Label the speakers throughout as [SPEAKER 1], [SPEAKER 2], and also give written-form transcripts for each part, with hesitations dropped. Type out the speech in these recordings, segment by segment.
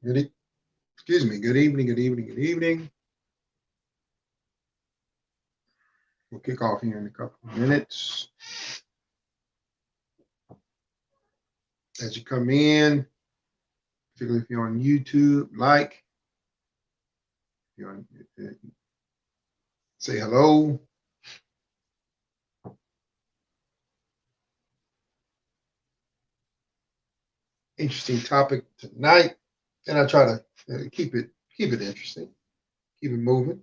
[SPEAKER 1] Good, excuse me. Good evening. Good evening. Good evening. We'll kick off here in a couple of minutes. As you come in, particularly if you're on YouTube, like, if you're on, say hello. Interesting topic tonight, and I try to keep it interesting, keep it moving.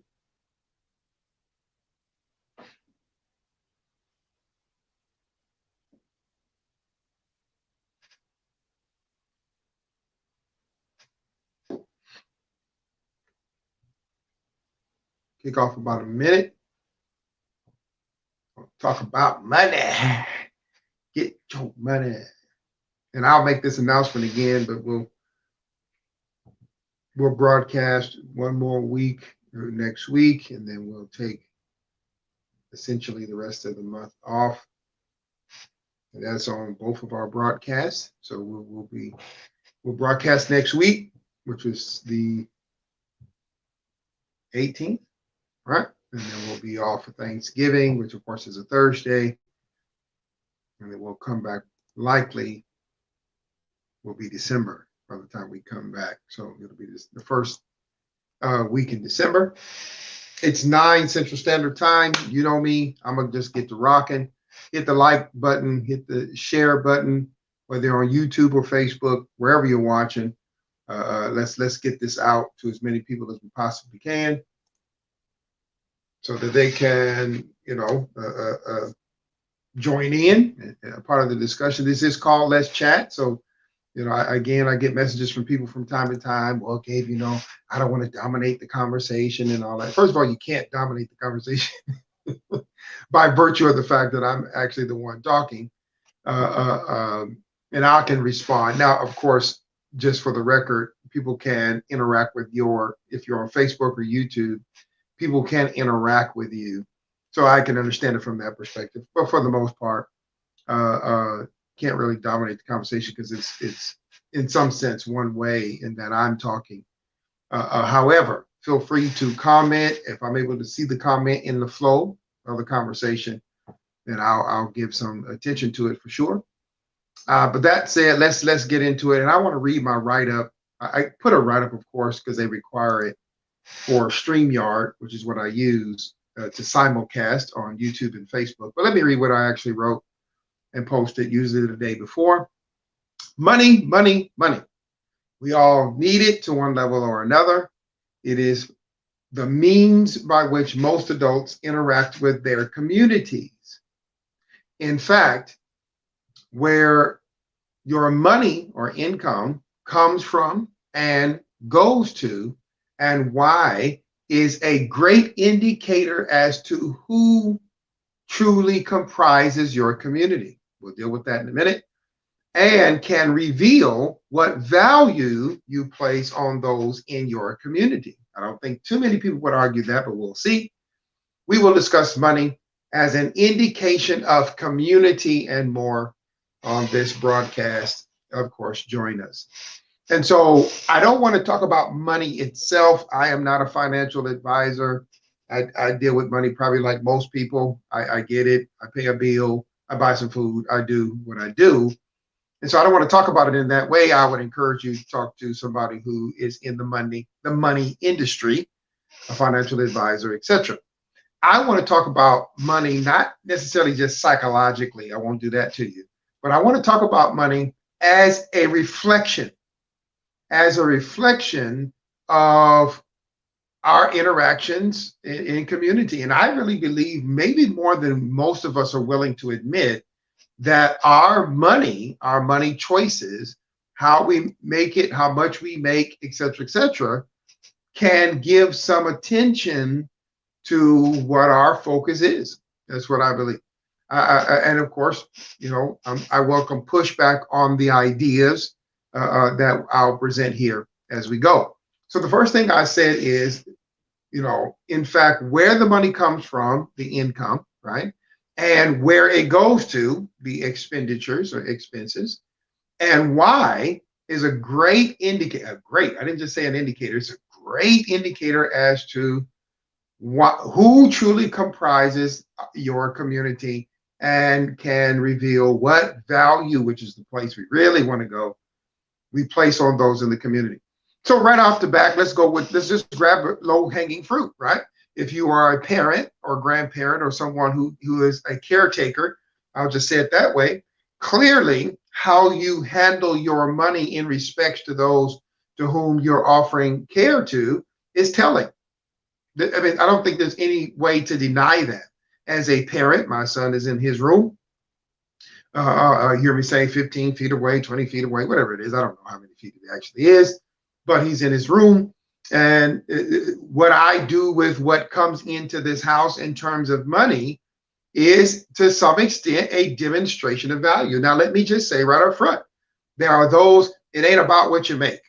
[SPEAKER 1] Kick off about a minute. We'll talk about money. Get your money. And I'll make this announcement again, but we'll broadcast one more week next week, and then we'll take essentially the rest of the month off. And that's on both of our broadcasts. So we'll broadcast next week, which is the 18th, right? And then we'll be off for Thanksgiving, which of course is a Thursday. And then we'll come back, likely will be December by the time we come back. So it'll be the first week in December. It's 9 Central Standard Time. You know me. I'm going to just get to rocking. Hit the like button, hit the share button, whether you're on YouTube or Facebook, wherever you're watching. Let's get this out to as many people as we possibly can, so that they can, join in, part of the discussion. This is called Let's Chat. So, I get messages from people from time to time. Well, Gabe, I don't want to dominate the conversation and all that. First of all, you can't dominate the conversation by virtue of the fact that I'm actually the one talking, and I can respond. Now, of course, just for the record, people can interact with if you're on Facebook or YouTube, people can interact with you. So I can understand it from that perspective. But for the most part, can't really dominate the conversation because it's in some sense one way in that I'm talking. However, feel free to comment. If I'm able to see the comment in the flow of the conversation, then I'll give some attention to it for sure. But that said, let's get into it. And I want to read my write-up. I put a write-up, of course, because they require it for StreamYard, which is what I use to simulcast on YouTube and Facebook. But let me read what I actually wrote and posted usually the day before. Money, money, money. We all need it to one level or another. It is the means by which most adults interact with their communities. In fact, where your money or income comes from and goes to and why is a great indicator as to who truly comprises your community. We'll deal with that in a minute. And can reveal what value you place on those in your community. I don't think too many people would argue that, but we'll see. We will discuss money as an indication of community and more on this broadcast. Of course, join us. And so I don't want to talk about money itself. I am not a financial advisor. I deal with money probably like most people. I get it. I pay a bill. I buy some food. I do what I do. And so I don't want to talk about it in that way. I would encourage you to talk to somebody who is in the money industry, a financial advisor, etc. I want to talk about money, not necessarily just psychologically. I won't do that to you. But I want to talk about money as a reflection of our interactions in community. And I really believe, maybe more than most of us are willing to admit, that our money choices, how we make it, how much we make, etc., can give some attention to what our focus is. That's what I believe. And of course, I welcome pushback on the ideas that I'll present here as we go. So the first thing I said is, in fact, where the money comes from, the income, right? And where it goes to, the expenditures or expenses, and why is a great indicator. Great, I didn't just say an indicator. It's a great indicator as to who truly comprises your community and can reveal what value, which is the place we really want to go, we place on those in the community. So right off the back, let's just grab low hanging fruit, right? If you are a parent or grandparent or someone who is a caretaker, I'll just say it that way. Clearly, how you handle your money in respects to those to whom you're offering care to is telling. I mean, I don't think there's any way to deny that. As a parent, my son is in his room. Hear me say 15 feet away, 20 feet away, whatever it is. I don't know how many feet it actually is, but he's in his room. And what I do with what comes into this house in terms of money is to some extent a demonstration of value. Now, let me just say right up front, there are those, it ain't about what you make.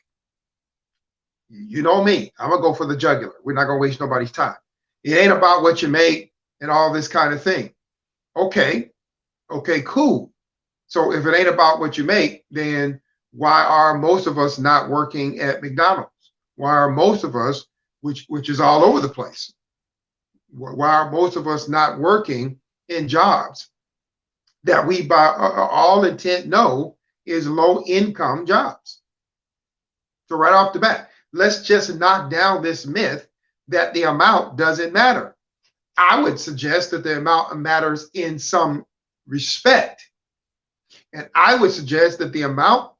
[SPEAKER 1] You know me, I'm gonna go for the jugular. We're not gonna waste nobody's time. It ain't about what you make and all this kind of thing. Okay, cool. So if it ain't about what you make, then why are most of us not working at McDonald's? Why are most of us, which is all over the place, why are most of us not working in jobs that we by all intent know is low income jobs? So right off the bat, let's just knock down this myth that the amount doesn't matter. I would suggest that the amount matters in some respect. And I would suggest that the amount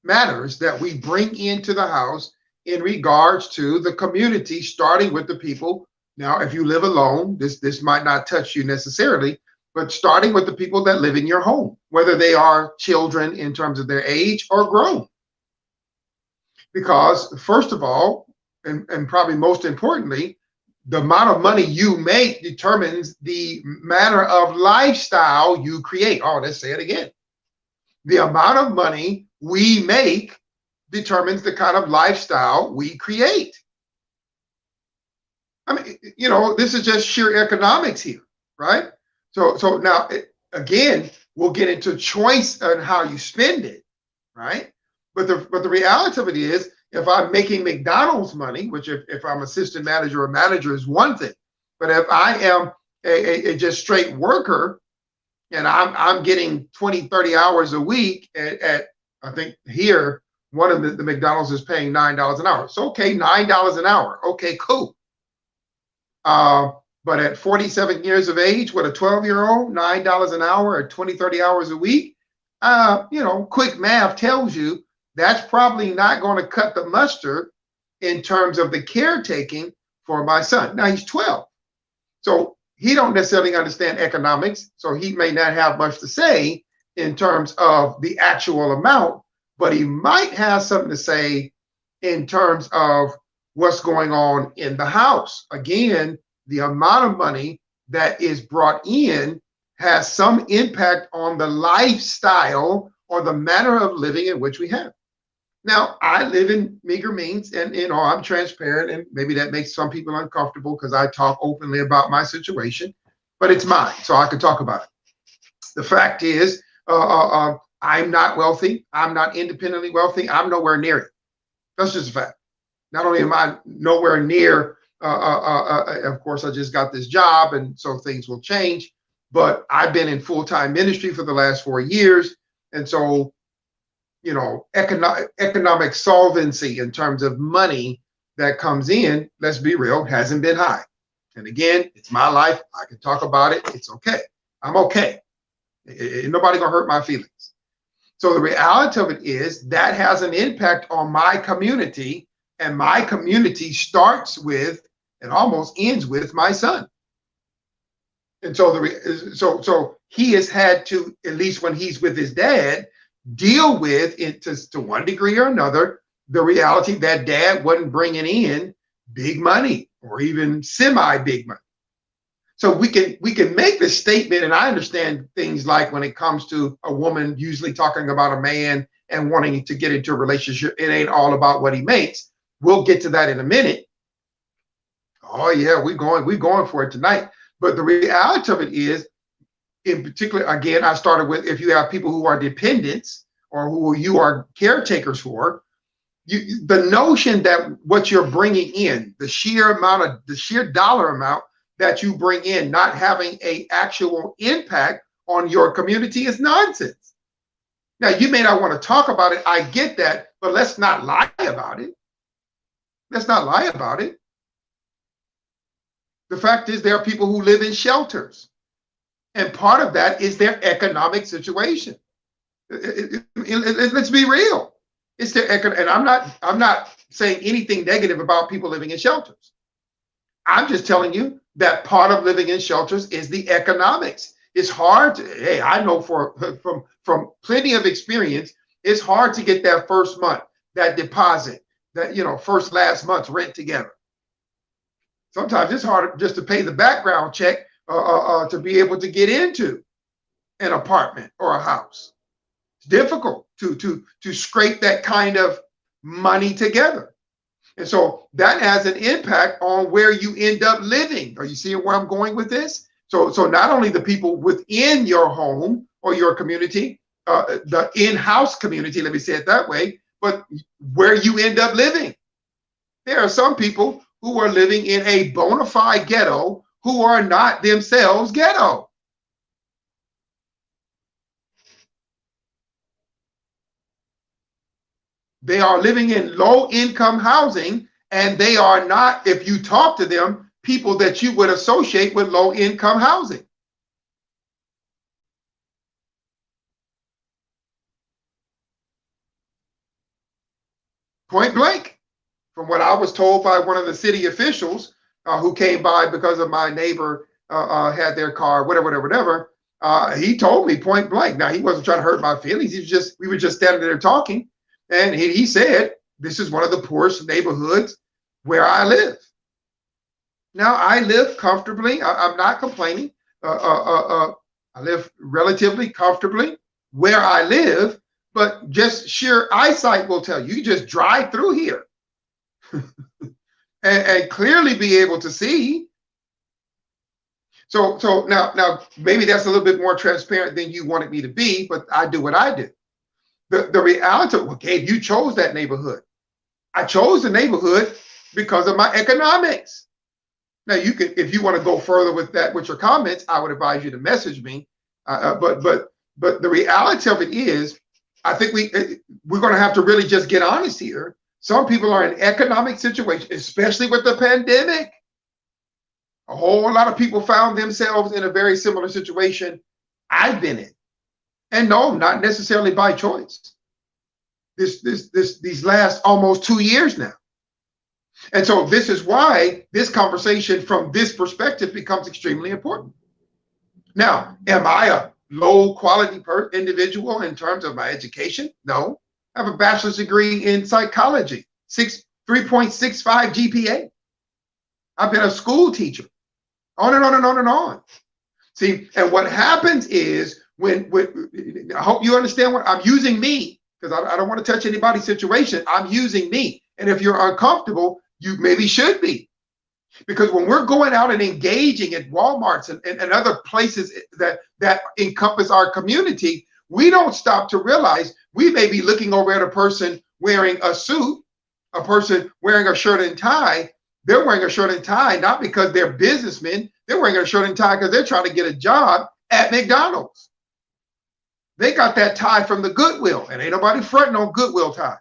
[SPEAKER 1] matters that we bring into the house in regards to the community, starting with the people. Now, if you live alone, this might not touch you necessarily, but starting with the people that live in your home, whether they are children in terms of their age or grown. Because first of all, and probably most importantly, the amount of money you make determines the manner of lifestyle you create. Oh, let's say it again. The amount of money we make determines the kind of lifestyle we create. I mean, this is just sheer economics here, right? So now, again, we'll get into choice on how you spend it, right? But the reality of it is, if I'm making McDonald's money, which if I'm assistant manager or manager is one thing, but if I am a just straight worker and I'm getting 20, 30 hours a week at I think here, one of the McDonald's is paying $9 an hour. So, okay, $9 an hour. Okay, cool. But at 47 years of age with a 12-year-old, $9 an hour at 20, 30 hours a week, quick math tells you that's probably not going to cut the mustard in terms of the caretaking for my son. Now he's 12. So he don't necessarily understand economics. So he may not have much to say in terms of the actual amount, but he might have something to say in terms of what's going on in the house. Again, the amount of money that is brought in has some impact on the lifestyle or the manner of living in which we have. Now, I live in meager means, and I'm transparent, and maybe that makes some people uncomfortable because I talk openly about my situation, but it's mine, so I can talk about it. The fact is, I'm not wealthy. I'm not independently wealthy. I'm nowhere near it. That's just a fact. Not only am I nowhere near, of course, I just got this job, and so things will change, but I've been in full-time ministry for the last 4 years, and so economic solvency in terms of money that comes in, let's be real, hasn't been high. And again, it's my life. I can talk about it. It's okay. I'm okay. Ain't nobody gonna hurt my feelings. So the reality of it is that has an impact on my community, and my community starts with and almost ends with my son. And so so he has had to, at least when he's with his dad, deal with it to one degree or another, the reality that dad wasn't bringing in big money or even semi-big money. So we can make the statement, and I understand things like when it comes to a woman usually talking about a man and wanting to get into a relationship, it ain't all about what he makes. We'll get to that in a minute. Oh yeah, we're going for it tonight. But the reality of it is, in particular, again, I started with, if you have people who are dependents or who you are caretakers for, the notion that what you're bringing in, the sheer dollar amount that you bring in, not having a actual impact on your community is nonsense. Now, you may not want to talk about it. I get that, but let's not lie about it. Let's not lie about it. The fact is, there are people who live in shelters, and part of that is their economic situation. Let's be real. It's their and I'm not saying anything negative about people living in shelters. I'm just telling you that part of living in shelters is the economics. It's hard to, hey, I know from plenty of experience, it's hard to get that first month, that deposit, that last month's rent together. Sometimes it's hard just to pay the background check to be able to get into an apartment or a house. It's difficult to scrape that kind of money together. And so that has an impact on where you end up living. Are you seeing where I'm going with this? So not only the people within your home or your community, the in-house community, let me say it that way, but where you end up living. There are some people who are living in a bona fide ghetto who are not themselves ghetto. They are living in low-income housing, and they are not, if you talk to them, people that you would associate with low-income housing. Point blank, from what I was told by one of the city officials who came by because of my neighbor had their car, whatever. He told me point blank. Now, he wasn't trying to hurt my feelings. We were just standing there talking. And he said, this is one of the poorest neighborhoods where I live. Now, I live comfortably. I'm not complaining. I live relatively comfortably where I live, but just sheer eyesight will tell you, just drive through here and clearly be able to see. So now maybe that's a little bit more transparent than you wanted me to be, but I do what I do. The reality, okay, you chose that neighborhood. I chose the neighborhood because of my economics. Now, you can, if you want to go further with that, with your comments, I would advise you to message me. But the reality of it is, I think we're going to have to really just get honest here. Some people are in economic situation, especially with the pandemic. A whole lot of people found themselves in a very similar situation I've been in. And no, not necessarily by choice. These last almost 2 years now. And so this is why this conversation from this perspective becomes extremely important. Now, am I a low quality individual in terms of my education? No. I have a bachelor's degree in psychology, 3.65 GPA. I've been a school teacher, on and on and on and on. See, and what happens is, when I hope you understand what I'm using me, because I don't want to touch anybody's situation. I'm using me. And if you're uncomfortable, you maybe should be. Because when we're going out and engaging at Walmarts and other places that encompass our community, we don't stop to realize we may be looking over at a person wearing a suit, a person wearing a shirt and tie. They're wearing a shirt and tie not because they're businessmen. They're wearing a shirt and tie because they're trying to get a job at McDonald's. They got that tie from the Goodwill, and ain't nobody fronting on Goodwill ties.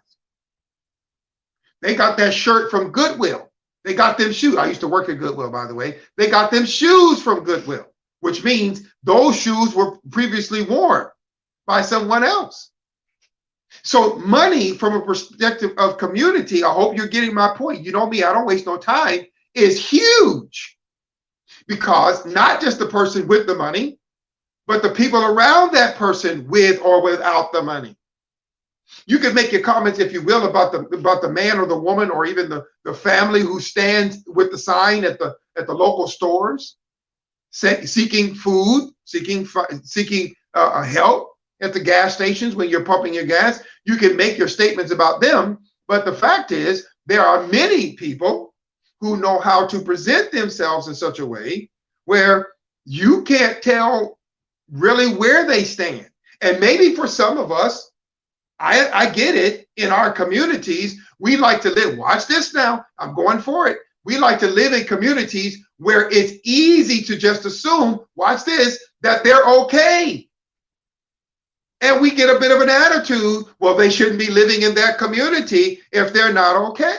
[SPEAKER 1] They got that shirt from Goodwill. They got them shoes. I used to work at Goodwill, by the way. They got them shoes from Goodwill, which means those shoes were previously worn by someone else. So money from a perspective of community, I hope you're getting my point. You know me, I don't waste no time, is huge. Because not just the person with the money, but the people around that person with or without the money. You can make your comments, if you will, about the man or the woman or even the family who stands with the sign at the local stores, seeking food, seeking help at the gas stations when you're pumping your gas. You can make your statements about them, but the fact is there are many people who know how to present themselves in such a way where you can't tell really where they stand. And maybe for some of us, I get it. In our communities, we like to live. Watch this now. I'm going for it. We like to live in communities where it's easy to just assume, watch this, that they're okay. And we get a bit of an attitude, well, they shouldn't be living in that community if they're not okay.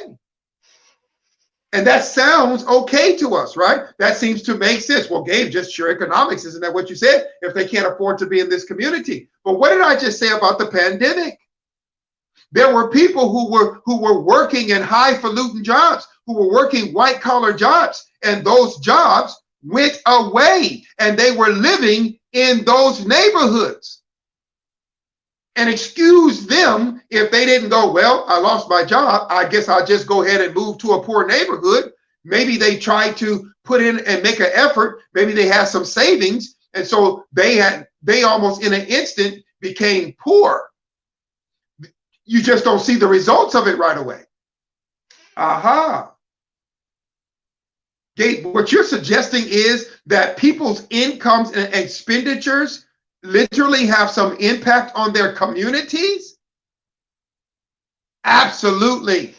[SPEAKER 1] And that sounds okay to us, right? That seems to make sense. Well, Gabe, just sheer economics, isn't that what you said? If they can't afford to be in this community. But what did I just say about the pandemic? There were people who were working in highfalutin jobs, who were working white collar jobs, and those jobs went away, and they were living in those neighborhoods. And excuse them if they didn't go, well, I lost my job, I guess I'll just go ahead and move to a poor neighborhood. Maybe they tried to put in and make an effort. Maybe they had some savings, and so they almost in an instant became poor. You just don't see the results of it right away. Aha. Gabe, what you're suggesting is that people's incomes and expenditures literally have some impact on their communities? Absolutely.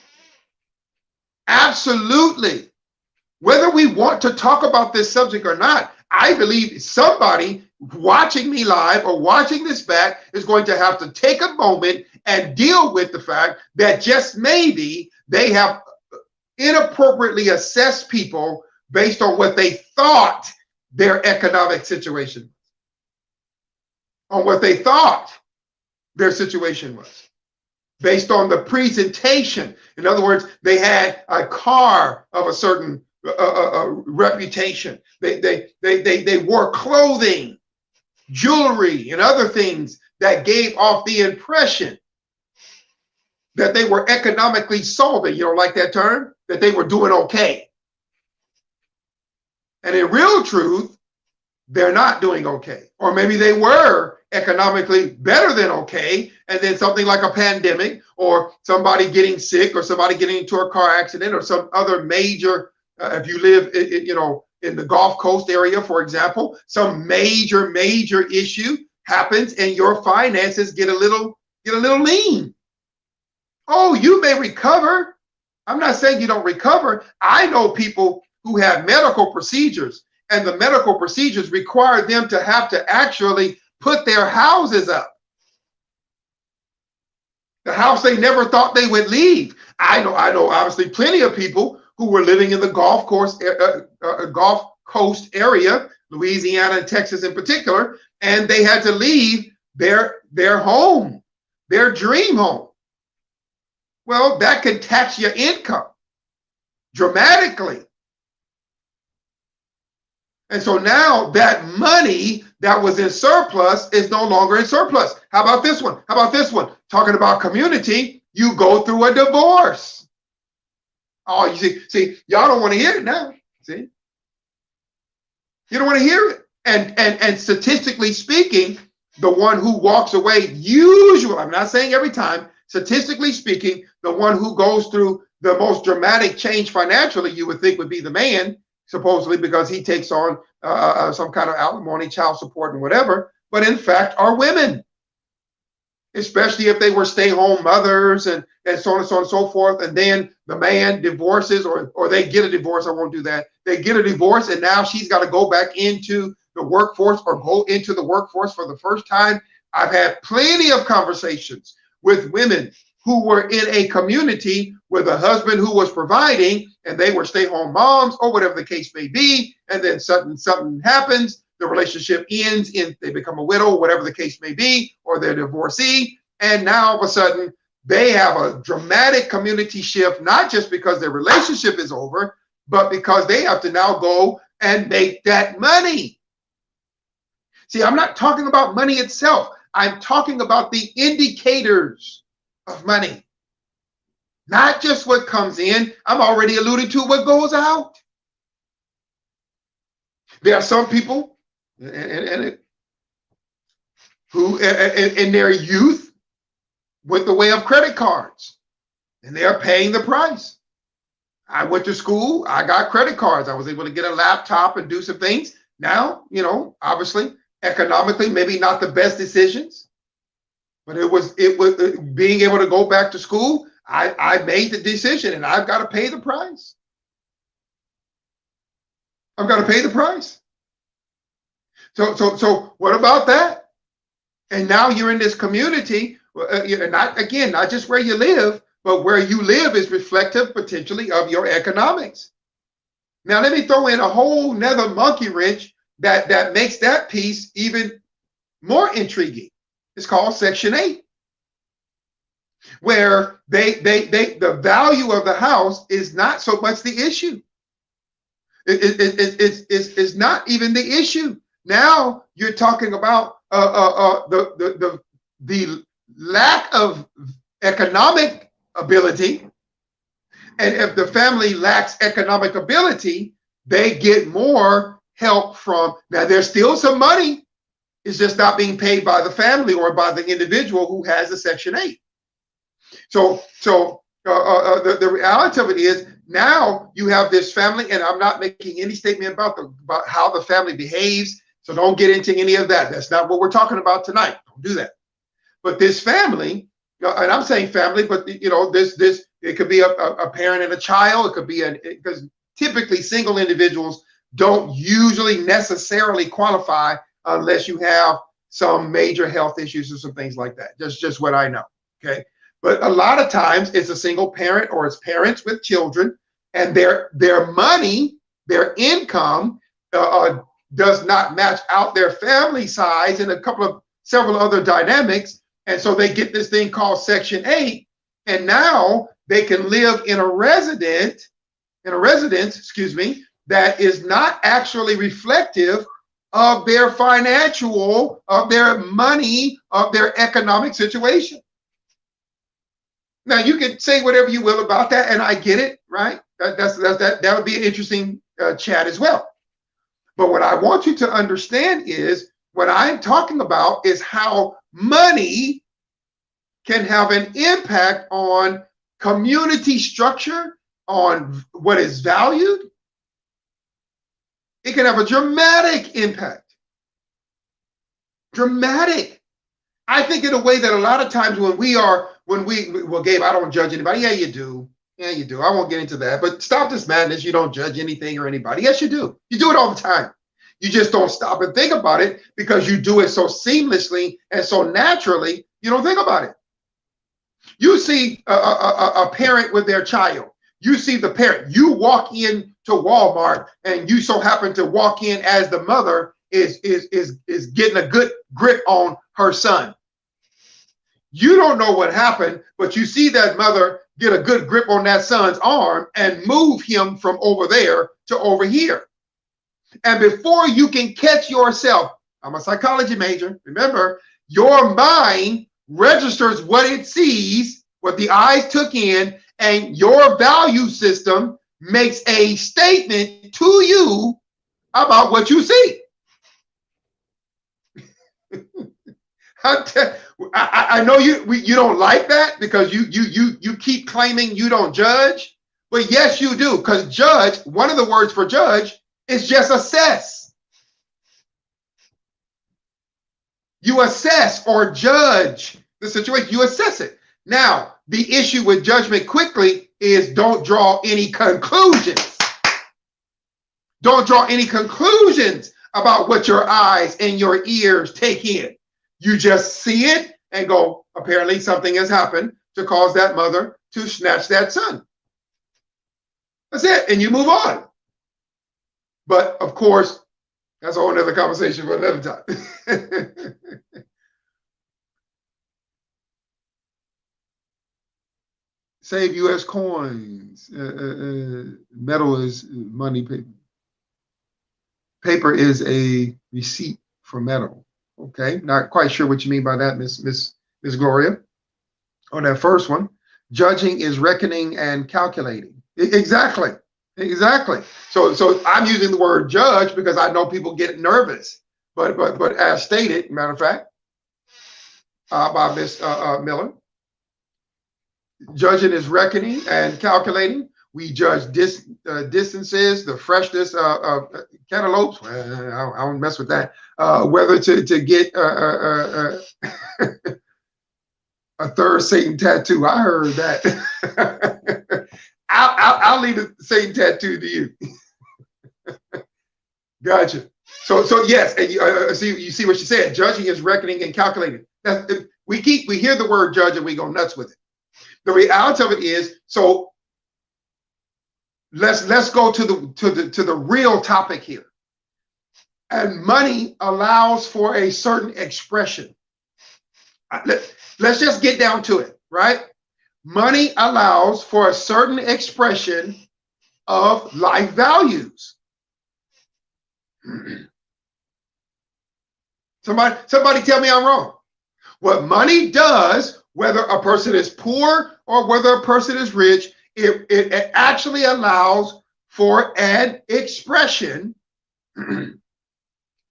[SPEAKER 1] Absolutely. Whether we want to talk about this subject or not, I believe somebody watching me live or watching this back is going to have to take a moment and deal with the fact that just maybe they have inappropriately assessed people based on what they thought their economic situation was, on what they thought their situation was, based on the presentation. In other words, they had a car of a certain reputation. They wore clothing, jewelry, and other things that gave off the impression that they were economically solvent. You don't like that term? That they were doing okay. And in real truth, they're not doing okay. Or maybe they were economically better than okay, and then something like a pandemic or somebody getting sick or somebody getting into a car accident or some other major, if you live in the Gulf Coast area, for example, some major issue happens and your finances get a little lean. Oh, you may recover. I'm not saying you don't recover. I know people who have medical procedures, and the medical procedures require them to have to actually put their houses up. The house they never thought they would leave. I know obviously plenty of people who were living in the Gulf Coast area, Louisiana and Texas in particular, and they had to leave their home, their dream home. Well, that can tax your income dramatically. And so now that money that was in surplus is no longer in surplus. How about this one? How about this one? Talking about community, you go through a divorce. Oh, you see, y'all don't want to hear it now. See? You don't want to hear it. And statistically speaking, the one who walks away usually, I'm not saying every time, statistically speaking, the one who goes through the most dramatic change financially, you would think would be the man, supposedly because he takes on some kind of alimony, child support, and whatever, but in fact are women, especially if they were stay-home mothers and so on and so on and so forth, and then the man divorces or they get a divorce. I won't do that. They get a divorce, and now she's got to go back into the workforce or go into the workforce for the first time. I've had plenty of conversations with women who were in a community with a husband who was providing, and they were stay-home moms or whatever the case may be, and then something happens, the relationship ends, they become a widow, whatever the case may be, or they're divorcee, and now all of a sudden they have a dramatic community shift, not just because their relationship is over, but because they have to now go and make that money. See, I'm not talking about money itself. I'm talking about the indicators of money. Not just what comes in. I'm already alluding to what goes out. There are some people who in their youth went the way of credit cards, and they're paying the price. I went to school, I got credit cards. I was able to get a laptop and do some things. Now, obviously, economically, maybe not the best decisions. But it was being able to go back to school. I made the decision, and I've got to pay the price. I've got to pay the price. So what about that? And now you're in this community, not just where you live, but where you live is reflective potentially of your economics. Now let me throw in a whole nother monkey wrench that makes that piece even more intriguing. It's called Section 8, where the value of the house is not so much the issue. It's not even the issue. Now you're talking about the lack of economic ability, and if the family lacks economic ability, they get more help from. Now there's still some money. It's just not being paid by the family or by the individual who has a Section 8. So the reality of it is, now you have this family, and I'm not making any statement about how the family behaves. So don't get into any of that. That's not what we're talking about tonight. Don't do that. But this family, and I'm saying family, but this it could be a parent and a child. It could be because typically single individuals don't usually necessarily qualify unless you have some major health issues or some things like that. Just what I know. Okay. But a lot of times it's a single parent or it's parents with children, and their money, their income does not match out their family size and several other dynamics. And so they get this thing called Section 8, and now they can live in a residence, that is not actually reflective of their financial, of their money, of their economic situation. Now you can say whatever you will about that, and I get it, right? That would be an interesting chat as well. But what I want you to understand is what I'm talking about is how money can have an impact on community structure, on what is valued. It can have a dramatic impact. Dramatic. I think in a way that a lot of times well, Gabe, I don't judge anybody. Yeah, you do. Yeah, you do. I won't get into that. But stop this madness. You don't judge anything or anybody. Yes, you do. You do it all the time. You just don't stop and think about it because you do it so seamlessly and so naturally, you don't think about it. You see a parent with their child. You see the parent. You walk in to Walmart and you so happen to walk in as the mother is getting a good grip on her son. You don't know what happened, but you see that mother get a good grip on that son's arm and move him from over there to over here. And before you can catch yourself, I'm a psychology major. Remember, your mind registers what it sees, what the eyes took in, and your value system makes a statement to you about what you see. I know you don't like that because you keep claiming you don't judge, but yes, you do, because judge, one of the words for judge is just assess. You assess or judge the situation. You assess it. Now, the issue with judgment quickly is don't draw any conclusions. Don't draw any conclusions about what your eyes and your ears take in. You just see it and go, apparently something has happened to cause that mother to snatch that son. That's it. And you move on. But of course, that's a whole other conversation for another time. Save U.S. coins. Metal is money. Paper. Paper is a receipt for metal. Okay, not quite sure what you mean by that, Miss Gloria. On that first one, judging is reckoning and calculating. Exactly. So I'm using the word judge because I know people get nervous. But as stated, matter of fact, by Miss Miller, judging is reckoning and calculating. We judge distances, the freshness of cantaloupes. Well, I don't mess with that. Whether to get A third Satan tattoo. I heard that. I'll leave the Satan tattoo to you. Gotcha. So yes, and you see what she said. Judging is reckoning and calculating. We hear the word judge and we go nuts with it. The reality of it is, so let's go to the real topic here. And money allows for a certain expression. Let's just get down to it, right? Money allows for a certain expression of life values. Somebody tell me I'm wrong. What money does, whether a person is poor or whether a person is rich, it actually allows for an expression. It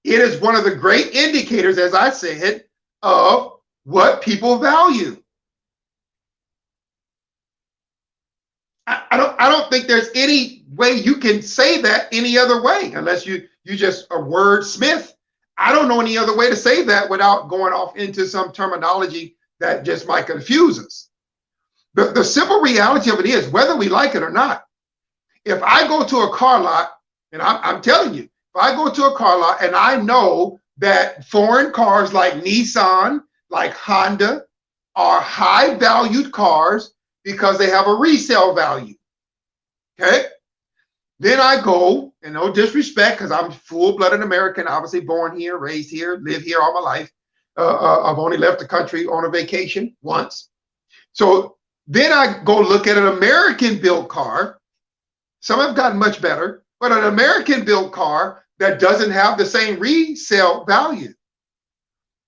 [SPEAKER 1] is one of the great indicators, as I said, of what people value. I don't think there's any way you can say that any other way, unless you just a wordsmith. I don't know any other way to say that without going off into some terminology that just might confuse us. The simple reality of it is, whether we like it or not, if I go to a car lot, and I'm telling you, if I go to a car lot and I know that foreign cars like Nissan, like Honda, are high valued cars because they have a resale value, okay? Then I go, and no disrespect, because I'm full-blooded American, obviously born here, raised here, live here all my life. I've only left the country on a vacation once. So then I go look at an American-built car. Some have gotten much better, but an American-built car that doesn't have the same resale value.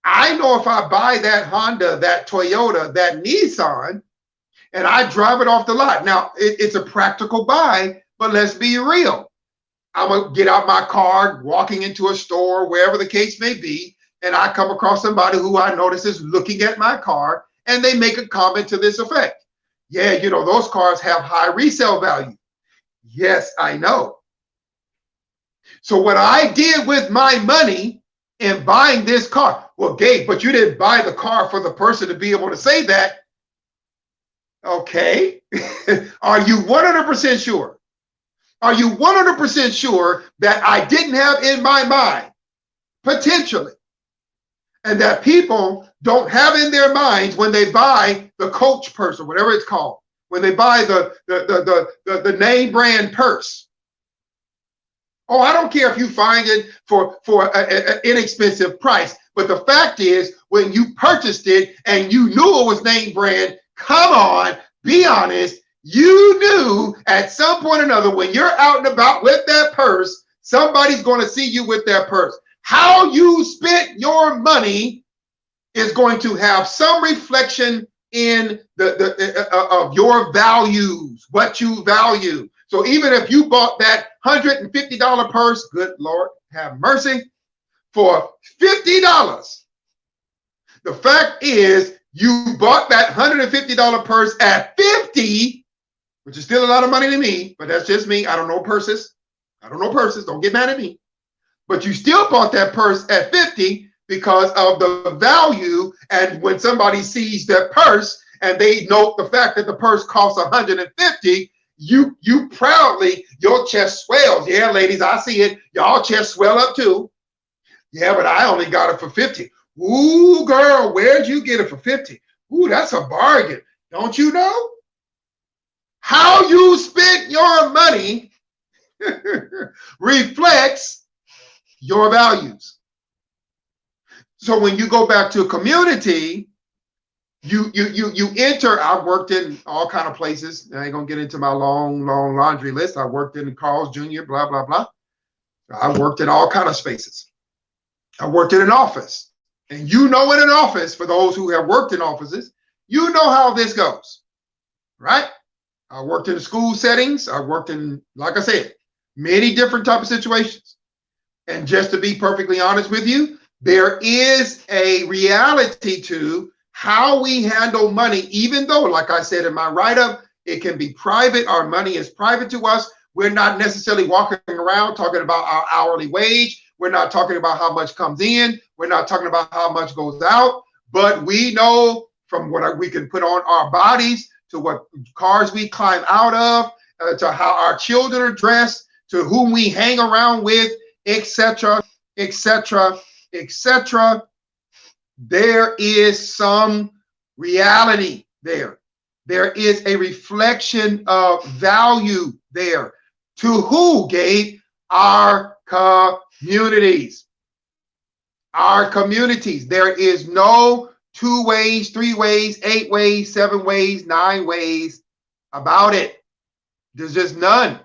[SPEAKER 1] I know if I buy that Honda, that Toyota, that Nissan, and I drive it off the lot. Now, it's a practical buy, but let's be real. I'm going to get out my car, walking into a store, wherever the case may be, and I come across somebody who I notice is looking at my car, and they make a comment to this effect. Yeah, you know, those cars have high resale value. Yes, I know. So what I did with my money in buying this car, well, Gabe, but you didn't buy the car for the person to be able to say that. Okay. Are you 100% sure? Are you 100% sure that I didn't have in my mind, potentially, and that people don't have in their minds when they buy the Coach purse or whatever it's called, when they buy the name brand purse? Oh, I don't care if you find it for an inexpensive price, but the fact is, when you purchased it and you knew it was name brand, come on, be honest. You knew at some point or another, when you're out and about with that purse, somebody's going to see you with that purse. How you spent your money is going to have some reflection in of your values, what you value. So even if you bought that $150 purse, good Lord, have mercy, for $50, the fact is you bought that $150 purse at $50, which is still a lot of money to me, but that's just me. I don't know purses. I don't know purses. Don't get mad at me. But you still bought that purse at $50 because of the value. And when somebody sees that purse and they note the fact that the purse costs $150, you proudly, your chest swells. Yeah, ladies, I see it. Y'all chest swell up too. Yeah, but I only got it for $50. Ooh, girl, where'd you get it for $50? Ooh, that's a bargain. Don't you know? How you spent your money reflects your values. So when you go back to a community, you enter. I've worked in all kind of places. I ain't gonna get into my long laundry list. I worked in Carl's Jr., blah, blah, blah. I worked in all kind of spaces. I worked in an office. And you know, in an office, for those who have worked in offices, you know how this goes, right? I worked in school settings. I worked in, like I said, many different type of situations. And just to be perfectly honest with you, there is a reality to how we handle money, even though, like I said in my write-up, it can be private. Our money is private to us. We're not necessarily walking around talking about our hourly wage. We're not talking about how much comes in. We're not talking about how much goes out. But we know from what we can put on our bodies, to what cars we climb out of, to how our children are dressed, to whom we hang around with, etc., etc., etc. There is some reality there. There is a reflection of value there. To who, Gabe? Our communities. Our communities. There is no 2 ways, 3 ways, 8 ways, 7 ways, 9 ways about it. There's just none.